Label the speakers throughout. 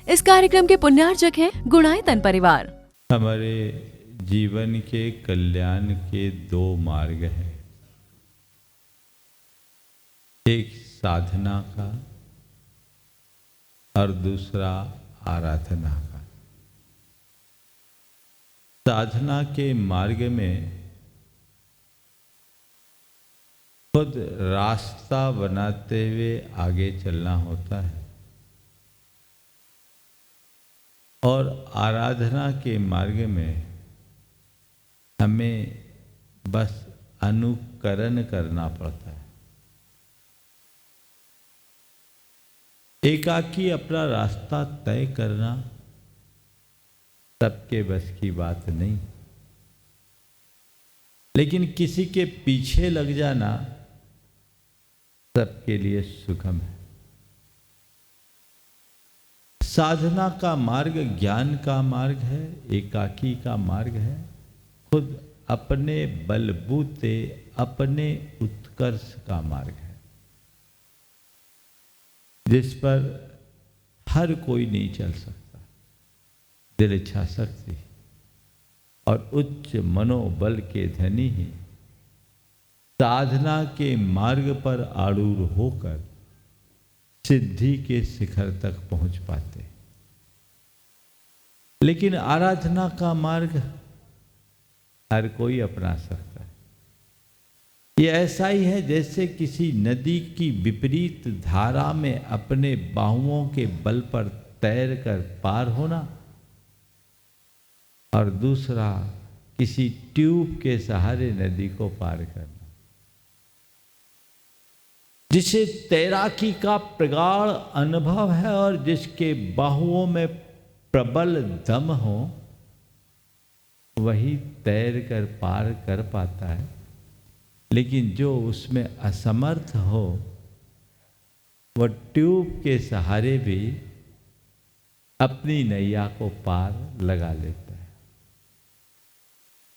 Speaker 1: इस कार्यक्रम के पुण्यार्चक हैं गुणायतन परिवार।
Speaker 2: हमारे जीवन के कल्याण के दो मार्ग हैं, एक साधना का और दूसरा आराधना का। साधना के मार्ग में खुद रास्ता बनाते हुए आगे चलना होता है और आराधना के मार्ग में हमें बस अनुकरण करना पड़ता है। एकाकी अपना रास्ता तय करना सबके बस की बात नहीं, लेकिन किसी के पीछे लग जाना सबके लिए सुगम है। साधना का मार्ग ज्ञान का मार्ग है, एकाकी का मार्ग है, खुद अपने बलबूते अपने उत्कर्ष का मार्ग है, जिस पर हर कोई नहीं चल सकता। दिल इच्छा शक्ति और उच्च मनोबल के धनी ही साधना के मार्ग पर आरूढ़ होकर सिद्धि के शिखर तक पहुंच पाते। लेकिन आराधना का मार्ग हर कोई अपना सकता है। ये ऐसा ही है जैसे किसी नदी की विपरीत धारा में अपने बाहुओं के बल पर तैरकर पार होना और दूसरा किसी ट्यूब के सहारे नदी को पार करना। जिसे तैराकी का प्रगाढ़ अनुभव है और जिसके बाहुओं में प्रबल दम हो, वही तैर कर पार कर पाता है। लेकिन जो उसमें असमर्थ हो, वह ट्यूब के सहारे भी अपनी नैया को पार लगा लेता है।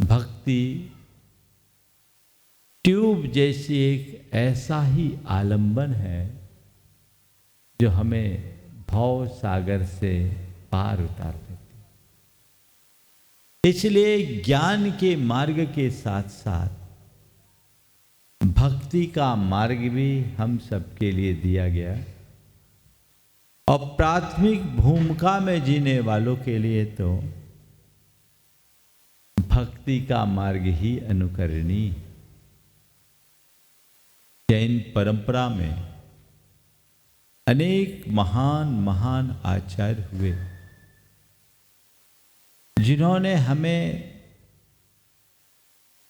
Speaker 2: भक्ति ट्यूब जैसी एक ऐसा ही आलंबन है जो हमें भव सागर से पार उतार देती। इसलिए ज्ञान के मार्ग के साथ साथ भक्ति का मार्ग भी हम सबके लिए दिया गया और प्राथमिक भूमिका में जीने वालों के लिए तो भक्ति का मार्ग ही अनुकरणीय। जैन परंपरा में अनेक महान महान आचार्य हुए, जिन्होंने हमें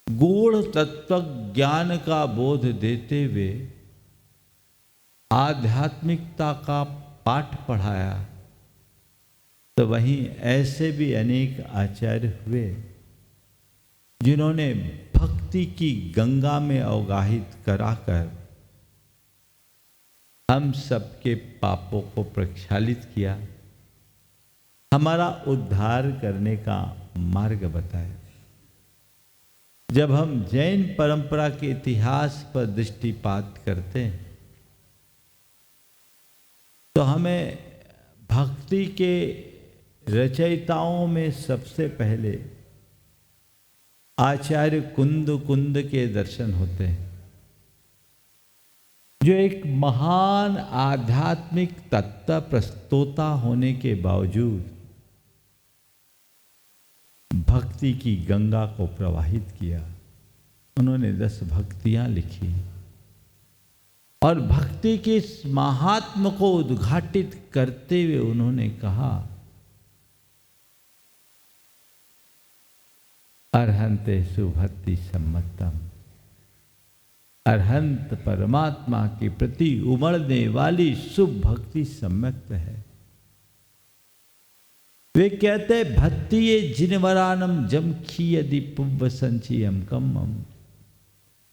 Speaker 2: गूढ़ तत्व ज्ञान का बोध देते हुए आध्यात्मिकता का पाठ पढ़ाया। तो वहीं ऐसे भी अनेक आचार्य हुए जिन्होंने भक्ति की गंगा में अवगाहित कराकर हम सबके पापों को प्रक्षालित किया, हमारा उद्धार करने का मार्ग बताया। जब हम जैन परंपरा के इतिहास पर दृष्टिपात करते हैं तो हमें भक्ति के रचयिताओं में सबसे पहले आचार्य कुंद के दर्शन होते हैं, जो एक महान आध्यात्मिक तत्व प्रस्तोता होने के बावजूद भक्ति की गंगा को प्रवाहित किया। उन्होंने 10 भक्तियां लिखी और भक्ति के इस महात्म को उद्घाटित करते हुए उन्होंने कहा, अर्हन्तेषु भक्ति सम्मतम। अर्हंत परमात्मा के प्रति उमड़ने वाली शुभ भक्ति सम्यक्त है। वे कहते भक्ति ये जिनवरानम जम खी यदि पुव्व संचियम कम्मम।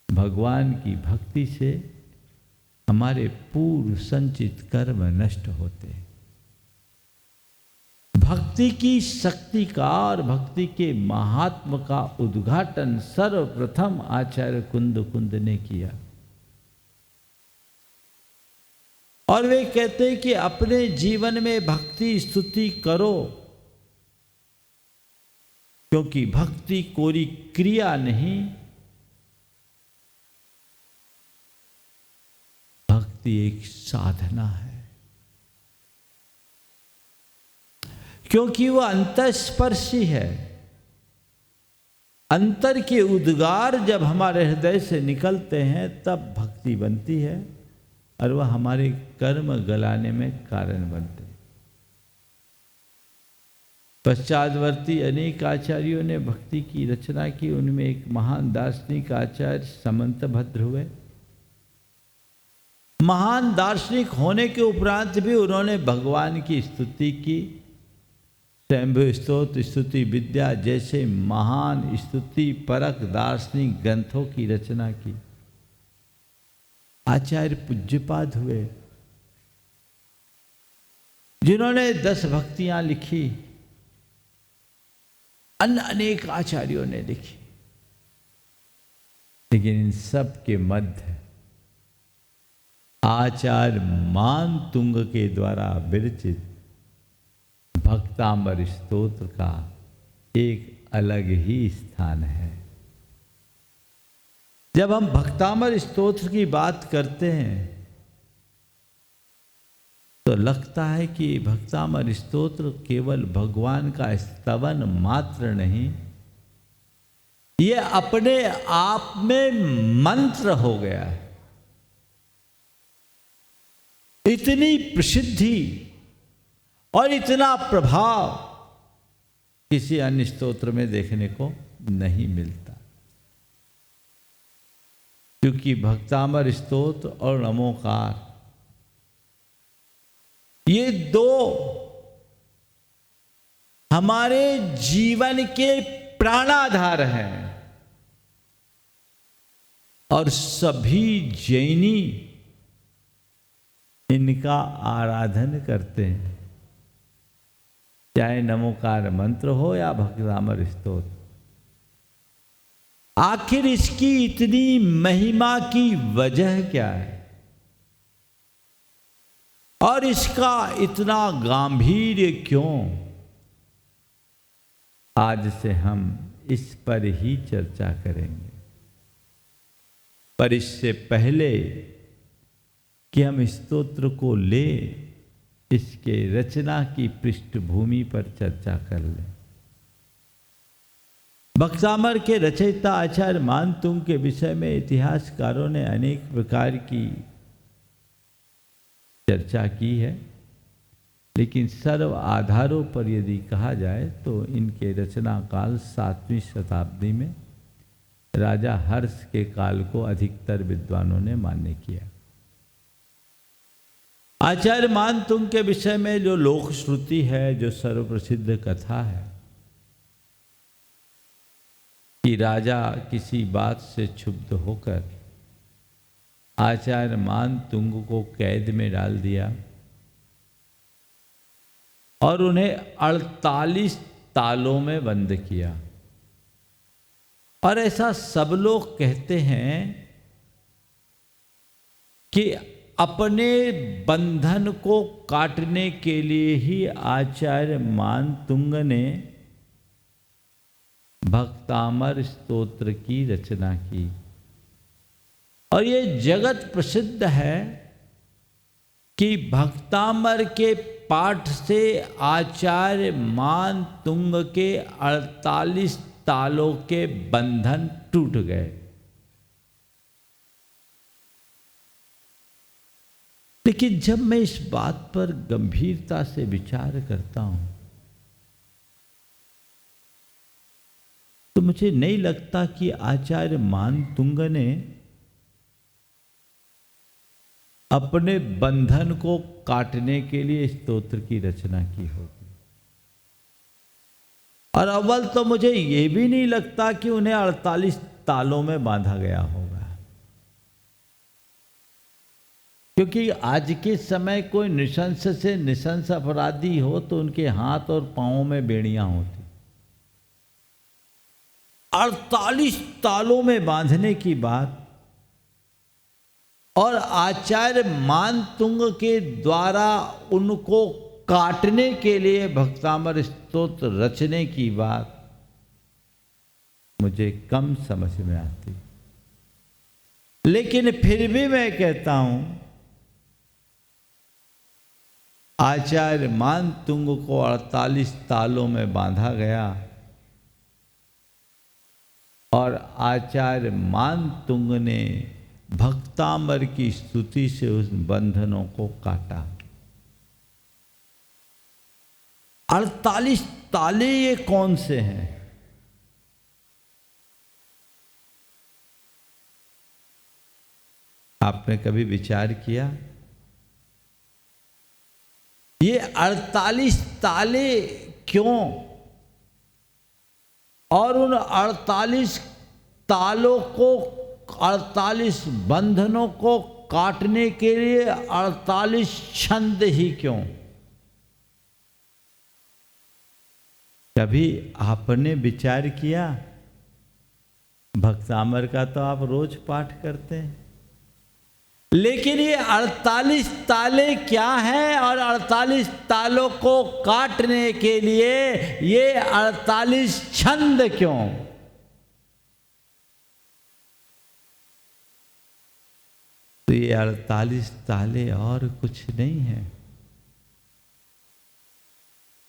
Speaker 2: भगवान की भक्ति से हमारे पूर्व संचित कर्म नष्ट होते हैं। भक्ति की शक्ति का और भक्ति के महात्म का उद्घाटन सर्वप्रथम आचार्य कुंद ने किया। और वे कहते हैं कि अपने जीवन में भक्ति स्तुति करो, क्योंकि भक्ति कोई क्रिया नहीं, भक्ति एक साधना है। क्योंकि वह अंतस्पर्शी है। अंतर के उद्गार जब हमारे हृदय से निकलते हैं तब भक्ति बनती है और वह हमारे कर्म गलाने में कारण बनते हैं। पश्चातवर्ती अनेक आचार्यों ने भक्ति की रचना की। उनमें एक महान दार्शनिक आचार्य समंतभद्र हुए। महान दार्शनिक होने के उपरांत भी उन्होंने भगवान की स्तुति की। स्वयंभू स्तोत्र, स्तुति विद्या जैसे महान स्तुति परक दार्शनिक ग्रंथों की रचना की। आचार्य पूज्यपाद हुए, जिन्होंने 10 भक्तियां लिखी। अन्य अनेक आचार्यों ने लिखी, लेकिन इन सब के मध्य आचार्य मानतुंग के द्वारा विरचित भक्तांबर स्तोत्र का एक अलग ही स्थान है। जब हम भक्तांबर स्तोत्र की बात करते हैं तो लगता है कि भक्तांबर स्तोत्र केवल भगवान का स्तवन मात्र नहीं, ये अपने आप में मंत्र हो गया है। इतनी प्रसिद्धि और इतना प्रभाव किसी अन्य स्तोत्र में देखने को नहीं मिलता, क्योंकि भक्तांबर स्तोत्र और नमोकार ये 2 हमारे जीवन के प्राणाधार हैं। और सभी जैनी इनका आराधन करते हैं, चाहे नमोकार मंत्र हो या भक्तांबर स्तोत्र। आखिर इसकी इतनी महिमा की वजह क्या है और इसका इतना गांभीर्य क्यों? आज से हम इस पर ही चर्चा करेंगे। पर इससे पहले कि हम स्तोत्र को ले, इसके रचना की पृष्ठभूमि पर चर्चा कर लें। भक्तांबर के रचयिता आचार्य मानतुंग के विषय में इतिहासकारों ने अनेक प्रकार की चर्चा की है, लेकिन सर्व आधारों पर यदि कहा जाए तो इनके रचना काल 7वीं शताब्दी में राजा हर्ष के काल को अधिकतर विद्वानों ने मान्य किया। आचार्य मानतुंग के विषय में जो लोक श्रुति है, जो सर्वप्रसिद्ध कथा है कि राजा किसी बात से क्षुब्ध होकर आचार्य मानतुंग को कैद में डाल दिया और उन्हें 48 तालों में बंद किया। और ऐसा सब लोग कहते हैं कि अपने बंधन को काटने के लिए ही आचार्य मानतुंग ने भक्तांबर स्तोत्र की रचना की। और ये जगत प्रसिद्ध है कि भक्तांबर के पाठ से आचार्य मानतुंग के 48 तालों के बंधन टूट गए। लेकिन जब मैं इस बात पर गंभीरता से विचार करता हूं तो मुझे नहीं लगता कि आचार्य मानतुंग ने अपने बंधन को काटने के लिए स्तोत्र की रचना की होगी। और अव्वल तो मुझे यह भी नहीं लगता कि उन्हें 48 तालों में बांधा गया होगा, क्योंकि आज के समय कोई नृशंस से नृशंस अपराधी हो तो उनके हाथ और पांवों में बेड़ियां होती। 48 तालों में बांधने की बात और आचार्य मानतुंग के द्वारा उनको काटने के लिए भक्तामर स्तोत्र रचने की बात मुझे कम समझ में आती, लेकिन फिर भी मैं कहता हूं आचार्य मानतुंग को 48 तालों में बांधा गया और आचार्य मानतुंग ने भक्तामर की स्तुति से उस बंधनों को काटा। 48 ताले ये कौन से हैं? आपने कभी विचार किया? ये 48 ताले क्यों? और उन 48 तालों को, 48 बंधनों को काटने के लिए 48 छंद ही क्यों? कभी आपने विचार किया? भक्तामर का तो आप रोज पाठ करते हैं, लेकिन ये 48 ताले क्या हैं और 48 तालों को काटने के लिए ये 48 छंद क्यों? तो ये 48 ताले और कुछ नहीं है,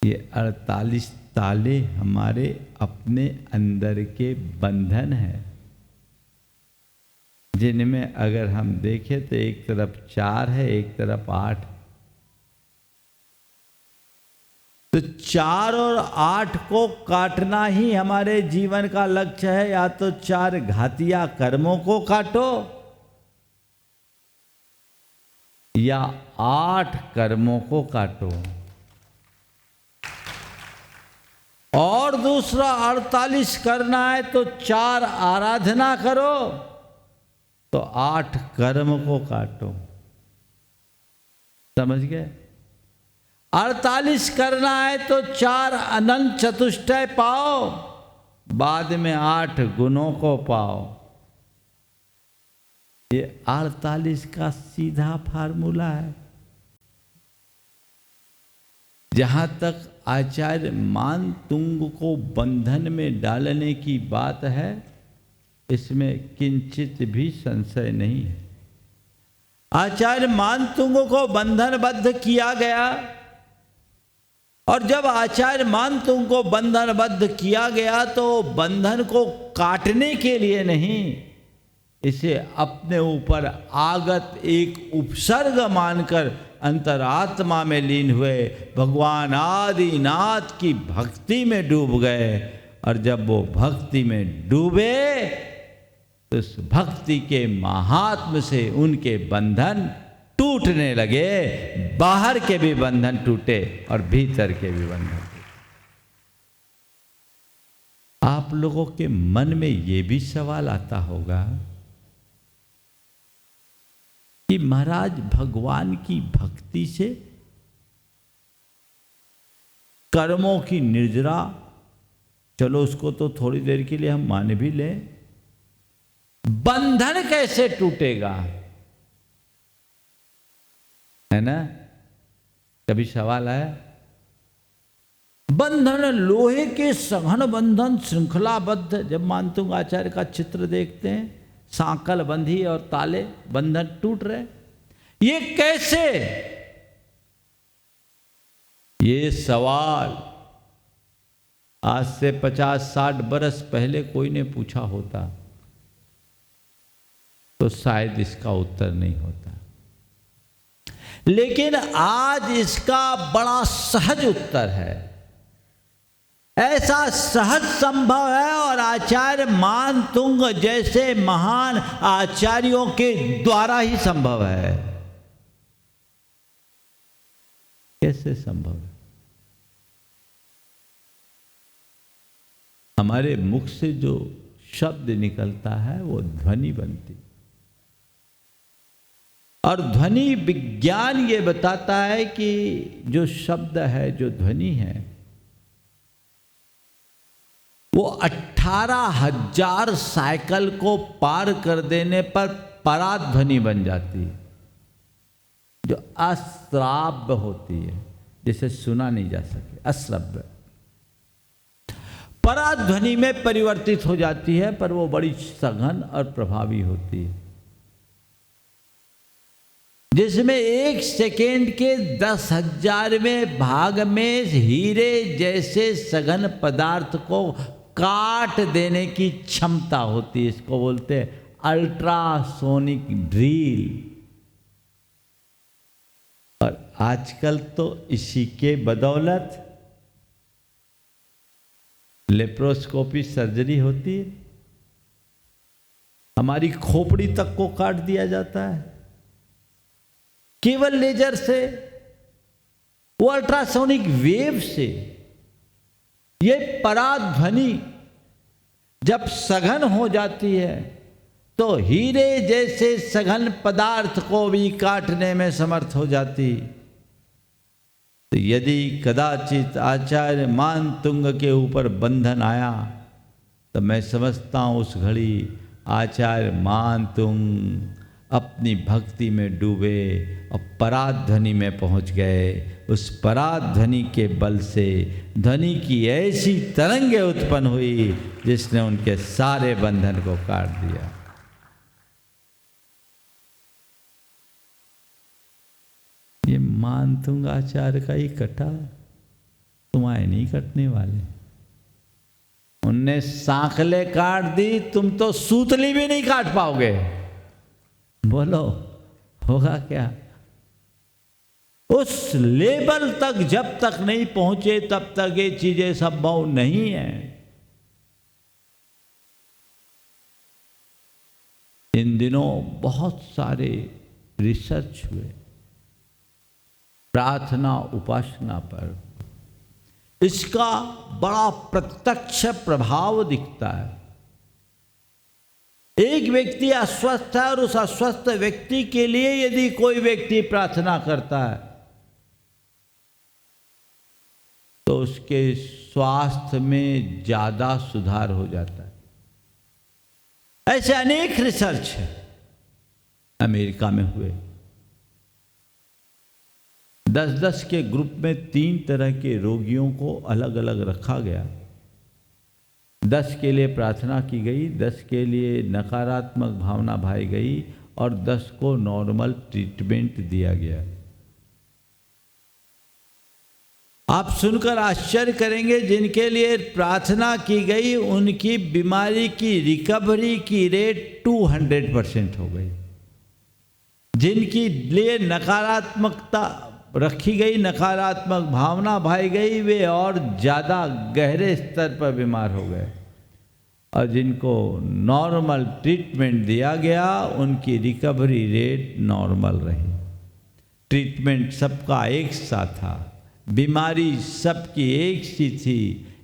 Speaker 2: ये 48 ताले हमारे अपने अंदर के बंधन हैं, जिनमें अगर हम देखें तो एक तरफ 4 है, एक तरफ 8। तो 4 और 8 को काटना ही हमारे जीवन का लक्ष्य है। या तो 4 घातिया कर्मों को काटो या 8 कर्मों को काटो। और दूसरा 48 करना है तो 4 आराधना करो तो 8 कर्म को काटो। समझ गए? 48 करना है तो 4 अनंत चतुष्टय पाओ, बाद में 8 गुणों को पाओ। ये 48 का सीधा फार्मूला है। जहां तक आचार्य मानतुंग को बंधन में डालने की बात है, इसमें किंचित भी संशय नहीं है। आचार्य मानतुंग को बंधनबद्ध किया गया, और जब आचार्य मानतुंग को बंधनबद्ध किया गया तो बंधन को काटने के लिए नहीं, इसे अपने ऊपर आगत एक उपसर्ग मानकर अंतरात्मा में लीन हुए भगवान आदिनाथ की भक्ति में डूब गए। और जब वो भक्ति में डूबे तो उस भक्ति के महात्म से उनके बंधन टूटने लगे। बाहर के भी बंधन टूटे और भीतर के भी बंधन टूटे। आप लोगों के मन में ये भी सवाल आता होगा कि महाराज भगवान की भक्ति से कर्मों की निर्जरा, चलो उसको तो थोड़ी देर के लिए हम मान भी लें, बंधन कैसे टूटेगा? है ना? कभी सवाल आया? बंधन लोहे के सघन बंधन श्रृंखलाबद्ध, जब मानतुंग आचार्य का चित्र देखते हैं, सांकल बंधी और ताले, बंधन टूट रहे, ये कैसे? ये सवाल आज से 50-60 बरस पहले कोई ने पूछा होता तो शायद इसका उत्तर नहीं होता, लेकिन आज इसका बड़ा सहज उत्तर है। ऐसा सहज संभव है और आचार्य मानतुंग जैसे महान आचार्यों के द्वारा ही संभव है। कैसे संभव है? हमारे मुख से जो शब्द निकलता है वो ध्वनि बनती, और ध्वनि विज्ञान ये बताता है कि जो शब्द है, जो ध्वनि है, वो 18,000 साइकिल को पार कर देने पर पराध्वनि बन जाती है, जो अश्राव्य होती है, जिसे सुना नहीं जा सके, अश्रव्य। पराध्वनि में परिवर्तित हो जाती है, पर वो बड़ी सघन और प्रभावी होती है, जिसमें 1 सेकेंड के 10,000वें भाग में हीरे जैसे सघन पदार्थ को काट देने की क्षमता होती है। इसको बोलते हैं अल्ट्रासोनिक ड्रिल। और आजकल तो इसी के बदौलत लेप्रोस्कोपी सर्जरी होती है, हमारी खोपड़ी तक को काट दिया जाता है केवल लेजर से, वो अल्ट्रासोनिक वेव से। ये पराध्वनि जब सघन हो जाती है तो हीरे जैसे सघन पदार्थ को भी काटने में समर्थ हो जाती। तो यदि कदाचित आचार्य मानतुंग के ऊपर बंधन आया तो मैं समझता हूं उस घड़ी आचार्य मानतुंग अपनी भक्ति में डूबे और पराध्वनि में पहुंच गए। उस पराध्वनि के बल से ध्वनि की ऐसी तरंगें उत्पन्न हुई जिसने उनके सारे बंधन को काट दिया। ये मानतुंग आचार्य का ही कटा, तुम्हारे नहीं कटने वाले। उनने सांकले काट दी, तुम तो सूतली भी नहीं काट पाओगे। बोलो होगा क्या? उस लेवल तक जब तक नहीं पहुंचे तब तक ये चीजें संभव नहीं है। इन दिनों बहुत सारे रिसर्च हुए प्रार्थना उपासना पर, इसका बड़ा प्रत्यक्ष प्रभाव दिखता है। एक व्यक्ति अस्वस्थ है और उस अस्वस्थ व्यक्ति के लिए यदि कोई व्यक्ति प्रार्थना करता है तो उसके स्वास्थ्य में ज्यादा सुधार हो जाता है। ऐसे अनेक रिसर्च है अमेरिका में हुए। 10-10 के ग्रुप में 3 तरह के रोगियों को अलग अलग रखा गया। 10 के लिए प्रार्थना की गई, 10 के लिए नकारात्मक भावना भाई गई और 10 को नॉर्मल ट्रीटमेंट दिया गया। आप सुनकर आश्चर्य करेंगे, जिनके लिए प्रार्थना की गई उनकी बीमारी की रिकवरी की रेट 200% हो गई। जिनकी लिए नकारात्मकता रखी गई, नकारात्मक भावना भाई गई, वे और ज़्यादा गहरे स्तर पर बीमार हो गए। और जिनको नॉर्मल ट्रीटमेंट दिया गया उनकी रिकवरी रेट नॉर्मल रही। ट्रीटमेंट सबका एक सा था, बीमारी सबकी एक सी थी,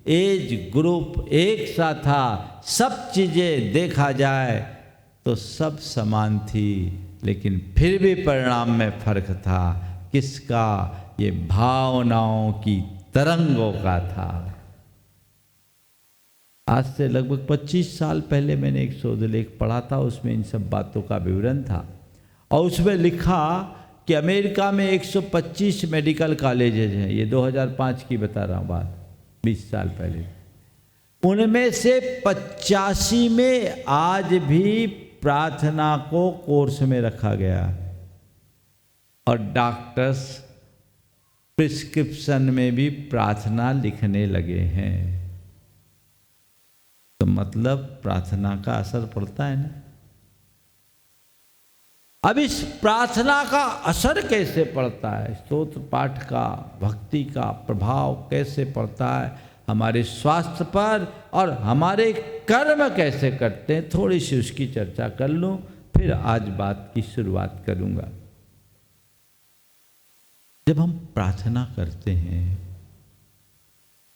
Speaker 2: एज ग्रुप एक सा था, सब चीज़ें देखा जाए तो सब समान थी, लेकिन फिर भी परिणाम में फर्क था। किसका? ये भावनाओं की तरंगों का था। आज से लगभग 25 साल पहले मैंने एक शोध लेख पढ़ा था, उसमें इन सब बातों का विवरण था और उसमें लिखा कि अमेरिका में 125 मेडिकल कॉलेजेज हैं। ये 2005 की बता रहा हूँ बात, 20 साल पहले। उनमें से 85 में आज भी प्रार्थना को कोर्स में रखा गया और डॉक्टर्स प्रिस्क्रिप्शन में भी प्रार्थना लिखने लगे हैं। तो मतलब प्रार्थना का असर पड़ता है ना। अब इस प्रार्थना का असर कैसे पड़ता है, स्तोत्र पाठ का, भक्ति का प्रभाव कैसे पड़ता है हमारे स्वास्थ्य पर और हमारे कर्म कैसे करते हैं, थोड़ी सी उसकी चर्चा कर लूं, फिर आज बात की शुरुआत करूंगा। जब हम प्रार्थना करते हैं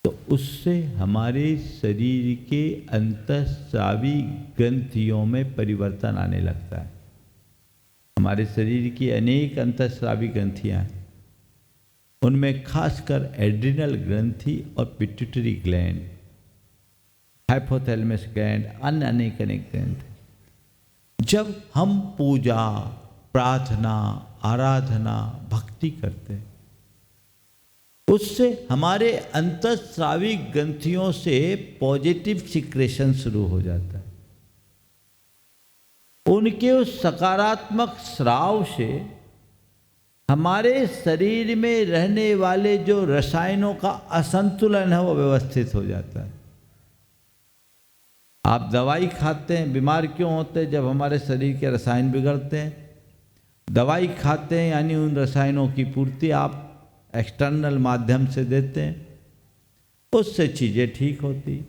Speaker 2: तो उससे हमारे शरीर के अंतःस्रावी ग्रंथियों में परिवर्तन आने लगता है। हमारे शरीर की अनेक अंतःस्रावी ग्रंथियां हैं, उनमें खासकर एड्रिनल ग्रंथि और पिट्यूटरी ग्लैंड, हाइपोथैलेमस ग्लैंड, अन्य अनेक ग्रंथ। जब हम पूजा, प्रार्थना, आराधना, भक्ति करते हैं, उससे हमारे अंतःस्रावी ग्रंथियों से पॉजिटिव सिक्रेशन शुरू हो जाता है। उनके उस सकारात्मक स्राव से हमारे शरीर में रहने वाले जो रसायनों का असंतुलन है वो व्यवस्थित हो जाता है। आप दवाई खाते हैं, बीमार क्यों होते हैं? जब हमारे शरीर के रसायन बिगड़ते हैं। दवाई खाते हैं यानी उन रसायनों की पूर्ति आप एक्सटर्नल माध्यम से देते हैं, उससे चीज़ें ठीक होती।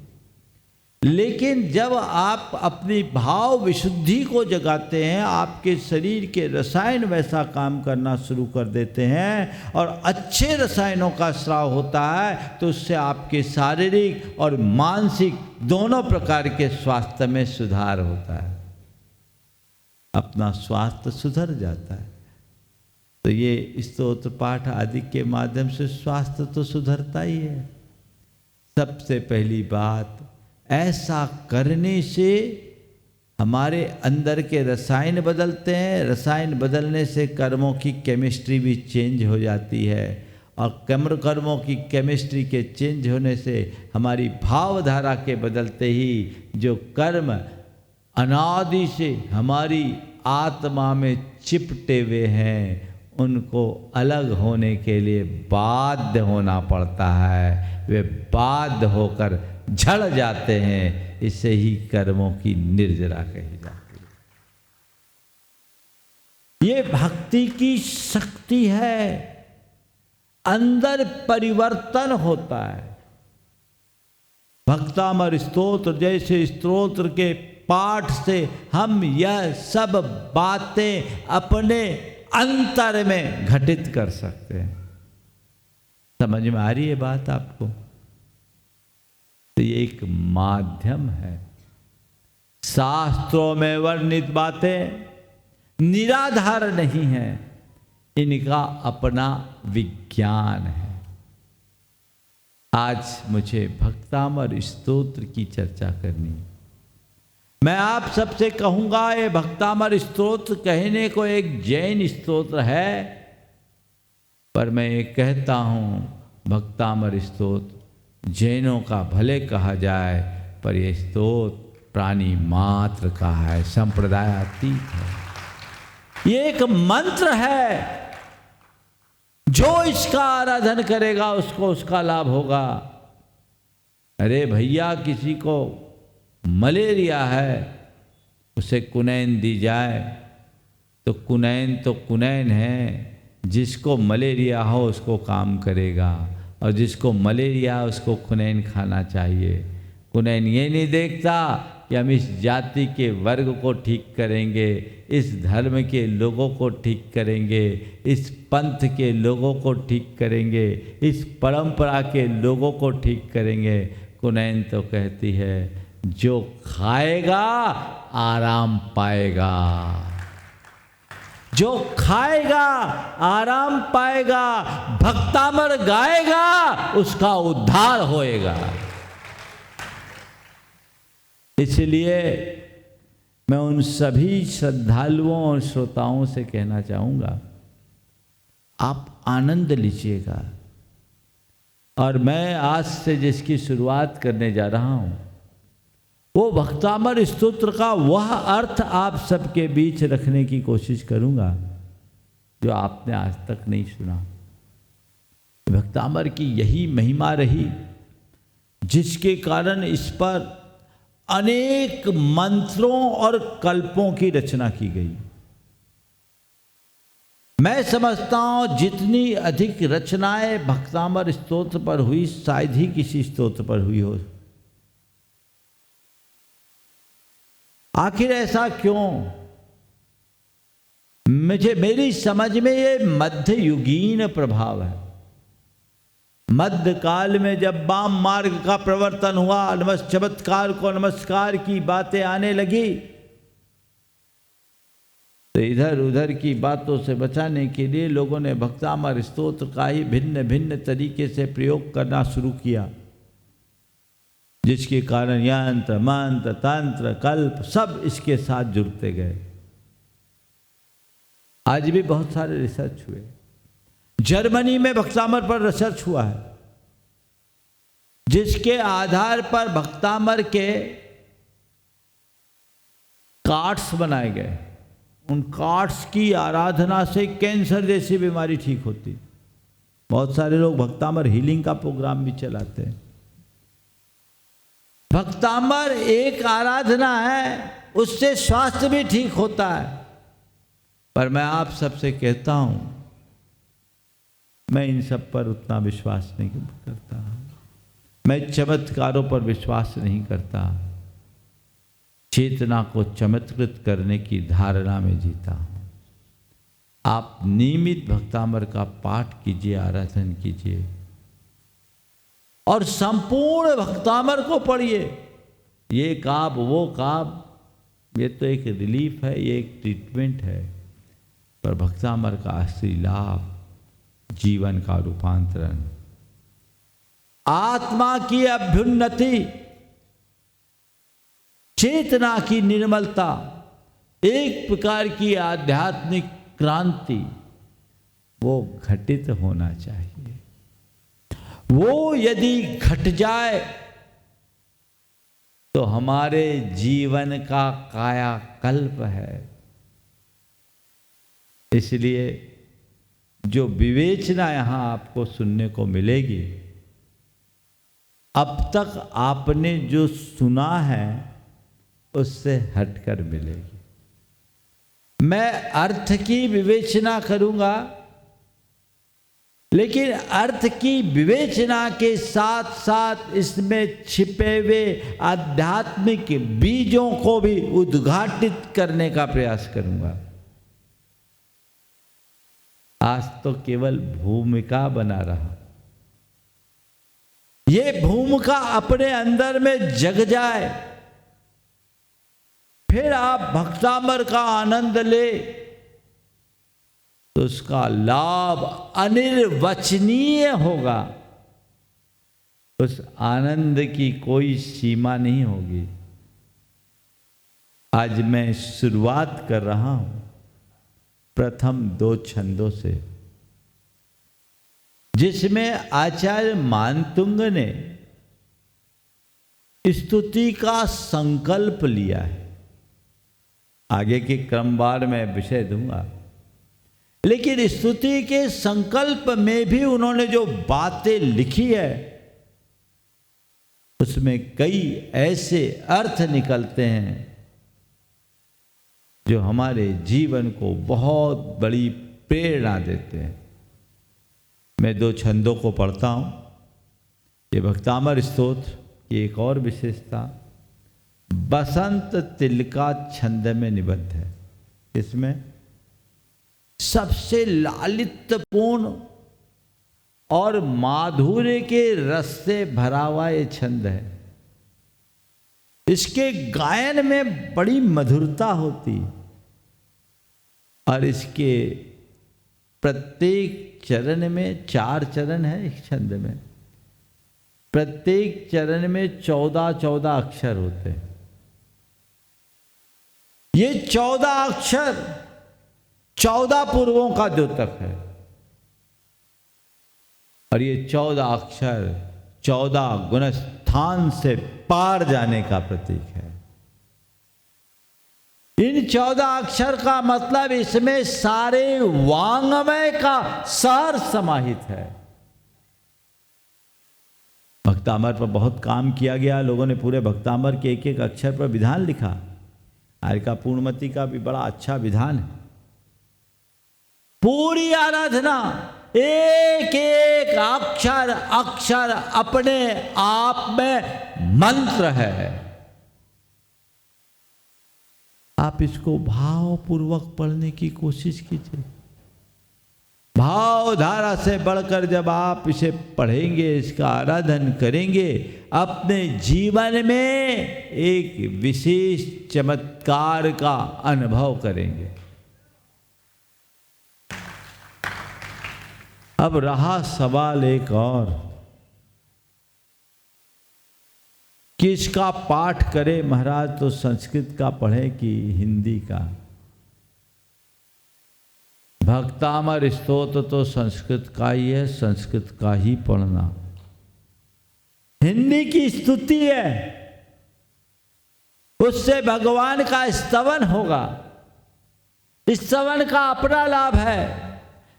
Speaker 2: लेकिन जब आप अपनी भाव विशुद्धि को जगाते हैं, आपके शरीर के रसायन वैसा काम करना शुरू कर देते हैं और अच्छे रसायनों का स्राव होता है, तो उससे आपके शारीरिक और मानसिक दोनों प्रकार के स्वास्थ्य में सुधार होता है, अपना स्वास्थ्य सुधर जाता है। तो ये स्तोत्र पाठ आदि के माध्यम से स्वास्थ्य तो सुधरता ही है। सबसे पहली बात, ऐसा करने से हमारे अंदर के रसायन बदलते हैं। रसायन बदलने से कर्मों की केमिस्ट्री भी चेंज हो जाती है और कर्मों की केमिस्ट्री के चेंज होने से हमारी भावधारा के बदलते ही जो कर्म अनादि से हमारी आत्मा में चिपटे हुए हैं, उनको अलग होने के लिए बाध्य होना पड़ता है। वे बाध्य होकर झड़ जाते हैं। इससे ही कर्मों की निर्जरा कही जाती है। ये भक्ति की शक्ति है, अंदर परिवर्तन होता है। भक्तामर स्तोत्र जैसे स्तोत्र के पाठ से हम यह सब बातें अपने अंतर में घटित कर सकते हैं। समझ में आ रही है बात आपको? तो ये एक माध्यम है। शास्त्रों में वर्णित बातें निराधार नहीं है, इनका अपना विज्ञान है। आज मुझे भक्तामर स्तोत्र की चर्चा करनी है। मैं आप सबसे कहूंगा, ये भक्तामर स्तोत्र कहने को एक जैन स्तोत्र है, पर मैं ये कहता हूं भक्तामर स्तोत्र जैनों का भले कहा जाए, पर यह स्तोत्र प्राणी मात्र का है, संप्रदायातीत है। ये एक मंत्र है, जो इसका आराधन करेगा उसको उसका लाभ होगा। अरे भैया, किसी को मलेरिया है, उसे कुनैन दी जाए तो कुनैन है। जिसको मलेरिया हो उसको काम करेगा, और जिसको मलेरिया है उसको कुनैन खाना चाहिए। कुनैन ये नहीं देखता कि हम इस जाति के वर्ग को ठीक करेंगे, इस धर्म के लोगों को ठीक करेंगे, इस पंथ के लोगों को ठीक करेंगे, इस परंपरा के लोगों को ठीक करेंगे। कुनैन तो कहती है, जो खाएगा आराम पाएगा, जो खाएगा आराम पाएगा, भक्तामर गाएगा उसका उद्धार होएगा। इसलिए मैं उन सभी श्रद्धालुओं और श्रोताओं से कहना चाहूंगा, आप आनंद लीजिएगा। और मैं आज से जिसकी शुरुआत करने जा रहा हूं, वो भक्तामर स्तोत्र का वह अर्थ आप सबके बीच रखने की कोशिश करूंगा जो आपने आज तक नहीं सुना। भक्तामर की यही महिमा रही जिसके कारण इस पर अनेक मंत्रों और कल्पों की रचना की गई। मैं समझता हूं जितनी अधिक रचनाएं भक्तामर स्तोत्र पर हुई, शायद ही किसी स्तोत्र पर हुई हो। आखिर ऐसा क्यों? मेरी समझ में ये मध्ययुगीन प्रभाव है। मध्य काल में जब वाम मार्ग का प्रवर्तन हुआ, चमत्कार को नमस्कार की बातें आने लगी, तो इधर उधर की बातों से बचाने के लिए लोगों ने भक्तामर स्तोत्र का ही भिन्न भिन्न तरीके से प्रयोग करना शुरू किया, जिसके कारण यंत्र मंत्र तंत्र कल्प सब इसके साथ जुड़ते गए। आज भी बहुत सारे रिसर्च हुए। जर्मनी में भक्तामर पर रिसर्च हुआ है, जिसके आधार पर भक्तामर के कार्ड्स बनाए गए। उन कार्ड्स की आराधना से कैंसर जैसी बीमारी ठीक होती। बहुत सारे लोग भक्तामर हीलिंग का प्रोग्राम भी चलाते हैं। भक्तामर एक आराधना है, उससे स्वास्थ्य भी ठीक होता है। पर मैं आप सबसे कहता हूं, मैं इन सब पर उतना विश्वास नहीं करता। मैं चमत्कारों पर विश्वास नहीं करता। चेतना को चमत्कृत करने की धारणा में जीता हूं। आप नियमित भक्तामर का पाठ कीजिए, आराधन कीजिए और संपूर्ण भक्तामर को पढ़िए। ये काब वो काब, ये तो एक रिलीफ है, ये एक ट्रीटमेंट है। पर भक्तामर का असली लाभ जीवन का रूपांतरण, आत्मा की अभ्युन्नति, चेतना की निर्मलता, एक प्रकार की आध्यात्मिक क्रांति, वो घटित होना चाहिए। वो यदि घट जाए तो हमारे जीवन का कायाकल्प है। इसलिए जो विवेचना यहां आपको सुनने को मिलेगी, अब तक आपने जो सुना है उससे हटकर मिलेगी। मैं अर्थ की विवेचना करूंगा, लेकिन अर्थ की विवेचना के साथ साथ इसमें छिपे हुए आध्यात्मिक बीजों को भी उद्घाटित करने का प्रयास करूंगा। आज तो केवल भूमिका बना रहा। ये भूमिका अपने अंदर में जग जाए, फिर आप भक्तामर का आनंद ले तो उसका लाभ अनिर्वचनीय होगा। उस आनंद की कोई सीमा नहीं होगी। आज मैं शुरुआत कर रहा हूं प्रथम 2 छंदों से, जिसमें आचार्य मानतुंग ने स्तुति का संकल्प लिया है। आगे के क्रमवार में विषय दूंगा, लेकिन स्तुति के संकल्प में भी उन्होंने जो बातें लिखी है उसमें कई ऐसे अर्थ निकलते हैं जो हमारे जीवन को बहुत बड़ी प्रेरणा देते हैं। मैं 2 छंदों को पढ़ता हूं। ये भक्तामर स्तोत्र की एक और विशेषता बसंत तिलका छंद में निबद्ध है। इसमें सबसे लालित्यपूर्ण और माधुर्य के रस से भरा हुआ ये छंद है। इसके गायन में बड़ी मधुरता होती और इसके प्रत्येक चरण में 4 चरण है। एक छंद में प्रत्येक चरण में 14-14 अक्षर होते हैं। ये 14 अक्षर 14 पूर्वों का द्योतक है और ये 14 अक्षर 14 गुणस्थान से पार जाने का प्रतीक है। इन 14 अक्षर का मतलब इसमें सारे वांग्मय का सार समाहित है। भक्तामर पर बहुत काम किया गया। लोगों ने पूरे भक्तामर के एक एक अक्षर पर विधान लिखा। आज का पूर्णमति का भी बड़ा अच्छा विधान है। पूरी आराधना एक एक अक्षर अक्षर अपने आप में मंत्र है। आप इसको भावपूर्वक पढ़ने की कोशिश कीजिए। भाव धारा से बढ़कर जब आप इसे पढ़ेंगे, इसका आराधन करेंगे, अपने जीवन में एक विशेष चमत्कार का अनुभव करेंगे। अब रहा सवाल एक और, कि इसका पाठ करे महाराज तो संस्कृत का पढ़े कि हिंदी का। भक्तामर स्तोत्र तो संस्कृत का ही है, संस्कृत का ही पढ़ना। हिंदी की स्तुति है, उससे भगवान का स्तवन होगा, स्तवन का अपना लाभ है।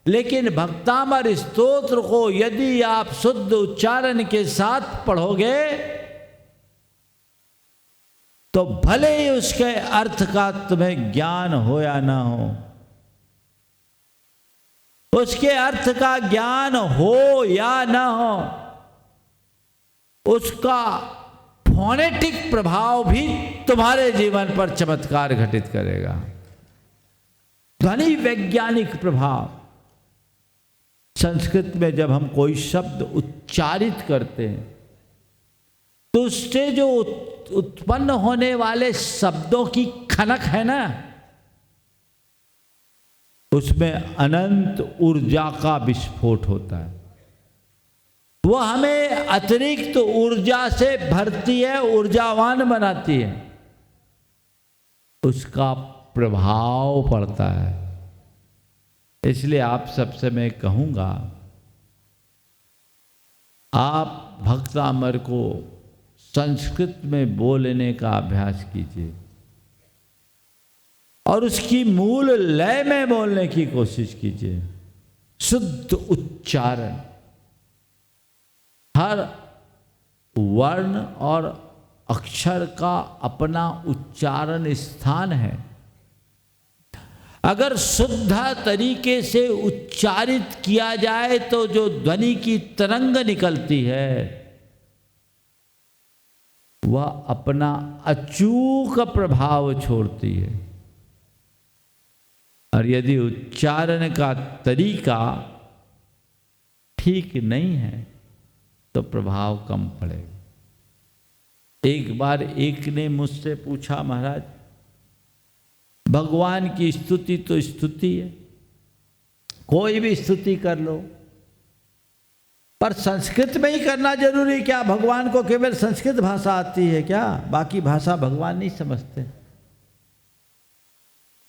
Speaker 2: लेकिन भक्तामर स्तोत्र को यदि आप शुद्ध उच्चारण के साथ पढ़ोगे तो भले ही उसके अर्थ का तुम्हें ज्ञान हो या ना हो, उसके अर्थ का ज्ञान हो या ना हो, उसका फोनेटिक प्रभाव भी तुम्हारे जीवन पर चमत्कार घटित करेगा। ध्वनि वैज्ञानिक प्रभाव। संस्कृत में जब हम कोई शब्द उच्चारित करते हैं तो उससे जो उत्पन्न होने वाले शब्दों की खनक है ना, उसमें अनंत ऊर्जा का विस्फोट होता है। वो हमें अतिरिक्त ऊर्जा से भरती है, ऊर्जावान बनाती है, उसका प्रभाव पड़ता है। इसलिए आप सबसे मैं कहूंगा, आप भक्तामर को संस्कृत में बोलने का अभ्यास कीजिए और उसकी मूल लय में बोलने की कोशिश कीजिए। शुद्ध उच्चारण, हर वर्ण और अक्षर का अपना उच्चारण स्थान है। अगर शुद्ध तरीके से उच्चारित किया जाए तो जो ध्वनि की तरंग निकलती है वह अपना अचूक प्रभाव छोड़ती है, और यदि उच्चारण का तरीका ठीक नहीं है तो प्रभाव कम पड़ेगा। एक बार एक ने मुझसे पूछा, महाराज भगवान की स्तुति तो स्तुति है, कोई भी स्तुति कर लो, पर संस्कृत में ही करना जरूरी क्या? भगवान को केवल संस्कृत भाषा आती है क्या? बाकी भाषा भगवान नहीं समझते?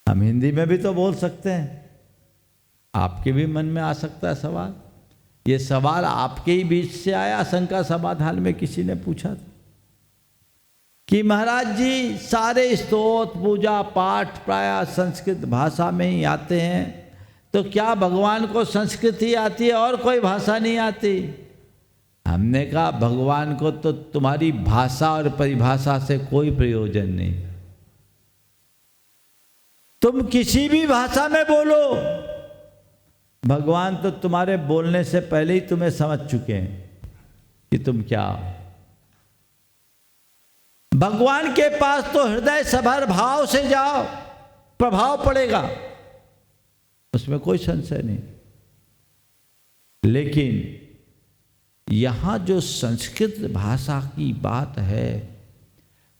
Speaker 2: हम हिंदी में भी तो बोल सकते हैं। आपके भी मन में आ सकता है सवाल। ये सवाल आपके ही बीच से आया, शंका समाधान में किसी ने पूछा कि महाराज जी सारे स्तोत्र पूजा पाठ प्राय संस्कृत भाषा में ही आते हैं, तो क्या भगवान को संस्कृत ही आती है और कोई भाषा नहीं आती? हमने कहा भगवान को तो तुम्हारी भाषा और परिभाषा से कोई प्रयोजन नहीं। तुम किसी भी भाषा में बोलो, भगवान तो तुम्हारे बोलने से पहले ही तुम्हें समझ चुके हैं कि तुम क्या हो। भगवान के पास तो हृदय सभर भाव से जाओ, प्रभाव पड़ेगा, उसमें कोई संशय नहीं। लेकिन यहां जो संस्कृत भाषा की बात है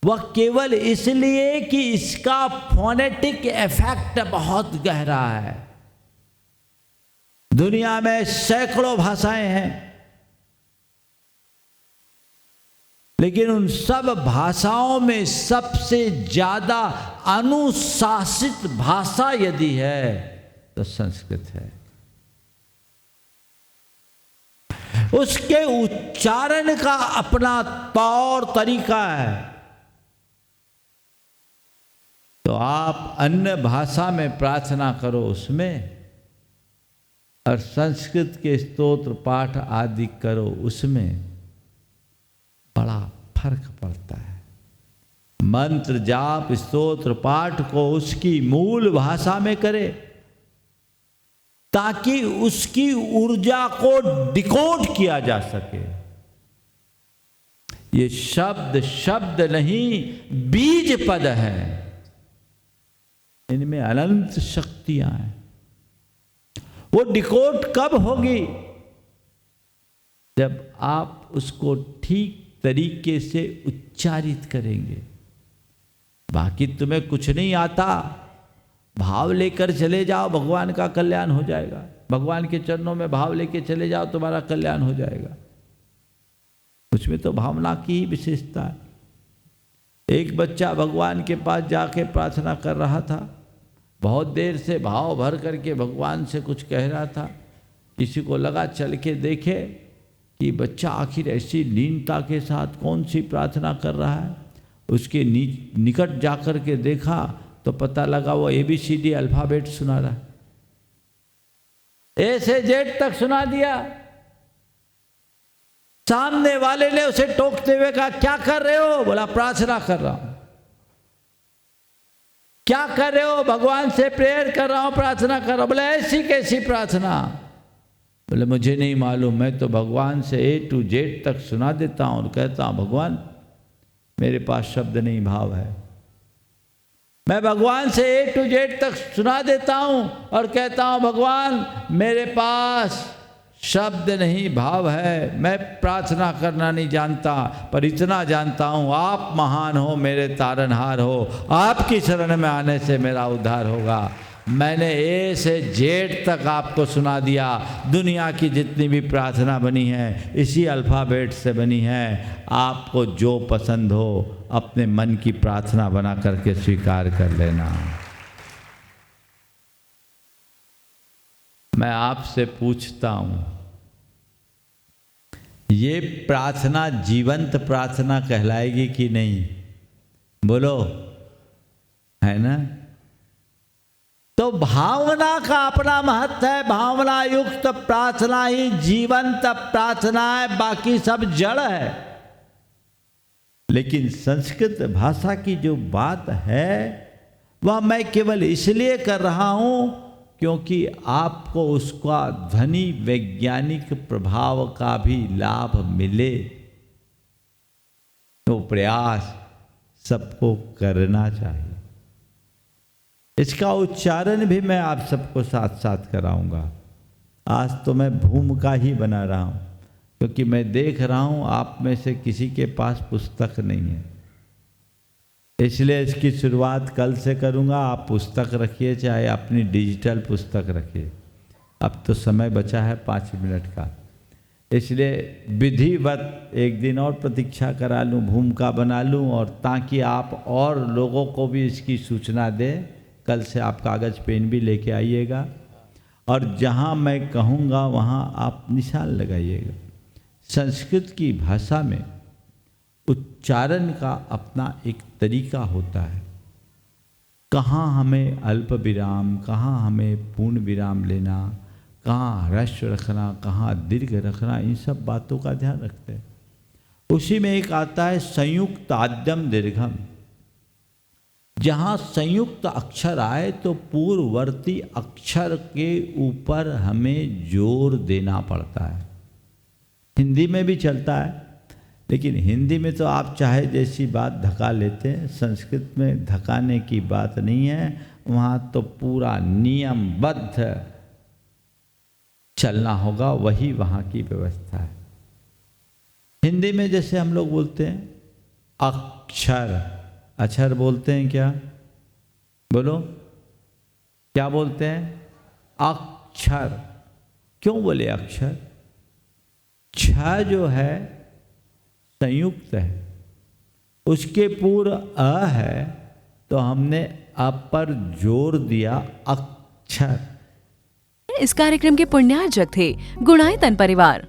Speaker 2: वह केवल इसलिए कि इसका फोनेटिक इफेक्ट बहुत गहरा है। दुनिया में सैकड़ों भाषाएं हैं, लेकिन उन सब भाषाओं में सबसे ज्यादा अनुशासित भाषा यदि है तो संस्कृत है। उसके उच्चारण का अपना तौर तरीका है। तो आप अन्य भाषा में प्रार्थना करो उसमें, और संस्कृत के स्तोत्र पाठ आदि करो उसमें, बड़ा फर्क पड़ता है। मंत्र जाप स्तोत्र पाठ को उसकी मूल भाषा में करे ताकि उसकी ऊर्जा को डिकोड किया जा सके। ये शब्द शब्द नहीं, बीज पद है, इनमें अनंत शक्तियां हैं। वो डिकोड कब होगी? जब आप उसको ठीक तरीके से उच्चारित करेंगे। बाकी तुम्हें कुछ नहीं आता, भाव लेकर चले जाओ, भगवान का कल्याण हो जाएगा। भगवान के चरणों में भाव लेके चले जाओ, तुम्हारा कल्याण हो जाएगा। उसमें तो भावना की ही विशेषता है। एक बच्चा भगवान के पास जाके प्रार्थना कर रहा था, बहुत देर से भाव भर करके भगवान से कुछ कह रहा था। किसी को लगा चल के देखे कि बच्चा आखिर ऐसी लीनता के साथ कौन सी प्रार्थना कर रहा है। उसके निकट जाकर के देखा तो पता लगा वो ABCD अल्फ़ाबेट सुना रहा है, A से Z तक सुना दिया। सामने वाले ने उसे टोकते हुए कहा, क्या कर रहे हो? बोला, प्रार्थना कर रहा हूं। क्या कर रहे हो? भगवान से प्रेयर कर रहा हूं, प्रार्थना कर रहा हूं। बोला, ऐसी कैसी प्रार्थना? बोले, मुझे नहीं मालूम, मैं तो भगवान से A to Z तक सुना देता हूं और कहता हूं, भगवान मेरे पास शब्द नहीं, भाव है। मैं भगवान से A to Z तक सुना देता हूं और कहता हूं, भगवान मेरे पास शब्द नहीं, भाव है। मैं प्रार्थना करना नहीं जानता, पर इतना जानता हूँ आप महान हो, मेरे तारनहार हो, आपकी शरण में आने से मेरा उद्धार होगा। मैंने A से Z तक आपको सुना दिया। दुनिया की जितनी भी प्रार्थना बनी है इसी अल्फ़ाबेट से बनी है। आपको जो पसंद हो अपने मन की प्रार्थना बना करके स्वीकार कर लेना। मैं आपसे पूछता हूं, ये प्रार्थना जीवंत प्रार्थना कहलाएगी कि नहीं? बोलो, है ना? तो भावना का अपना महत्व है। भावना युक्त प्रार्थना ही जीवंत प्रार्थना है, बाकी सब जड़ है। लेकिन संस्कृत भाषा की जो बात है वह मैं केवल इसलिए कर रहा हूं क्योंकि आपको उसका ध्वनि वैज्ञानिक प्रभाव का भी लाभ मिले। तो प्रयास सबको करना चाहिए। इसका उच्चारण भी मैं आप सबको साथ साथ कराऊंगा। आज तो मैं भूमिका ही बना रहा हूं क्योंकि मैं देख रहा हूं आप में से किसी के पास पुस्तक नहीं है, इसलिए इसकी शुरुआत कल से करूंगा। आप पुस्तक रखिए, चाहे अपनी डिजिटल पुस्तक रखिए। अब तो समय बचा है 5 मिनट का, इसलिए विधिवत एक दिन और प्रतीक्षा करा लूँ, भूमिका बना लूँ, और ताकि आप और लोगों को भी इसकी सूचना दें। कल से आप कागज़ पेन भी लेके आइएगा और जहाँ मैं कहूँगा वहाँ आप निशान लगाइएगा। संस्कृत की भाषा में उच्चारण का अपना एक तरीका होता है। कहाँ हमें अल्प विराम, कहाँ हमें पूर्ण विराम लेना, कहाँ ह्रस्व रखना, कहाँ दीर्घ रखना, इन सब बातों का ध्यान रखते हैं। उसी में एक आता है संयुक्त आद्यम दीर्घम। जहाँ संयुक्त अक्षर आए तो पूर्ववर्ती अक्षर के ऊपर हमें जोर देना पड़ता है। हिंदी में भी चलता है, लेकिन हिंदी में तो आप चाहे जैसी बात धका लेते हैं। संस्कृत में धकाने की बात नहीं है, वहाँ तो पूरा नियमबद्ध चलना होगा, वही वहाँ की व्यवस्था है। हिंदी में जैसे हम लोग बोलते हैं अक्षर, अक्षर बोलते हैं क्या? बोलो, क्या बोलते हैं? अक्षर। क्यों बोले अक्षर? छ जो है संयुक्त है, उसके पूर्व अ है तो हमने अ पर जोर दिया, अक्षर।
Speaker 1: इस कार्यक्रम के पुण्यार्जक थे गुणायतन परिवार।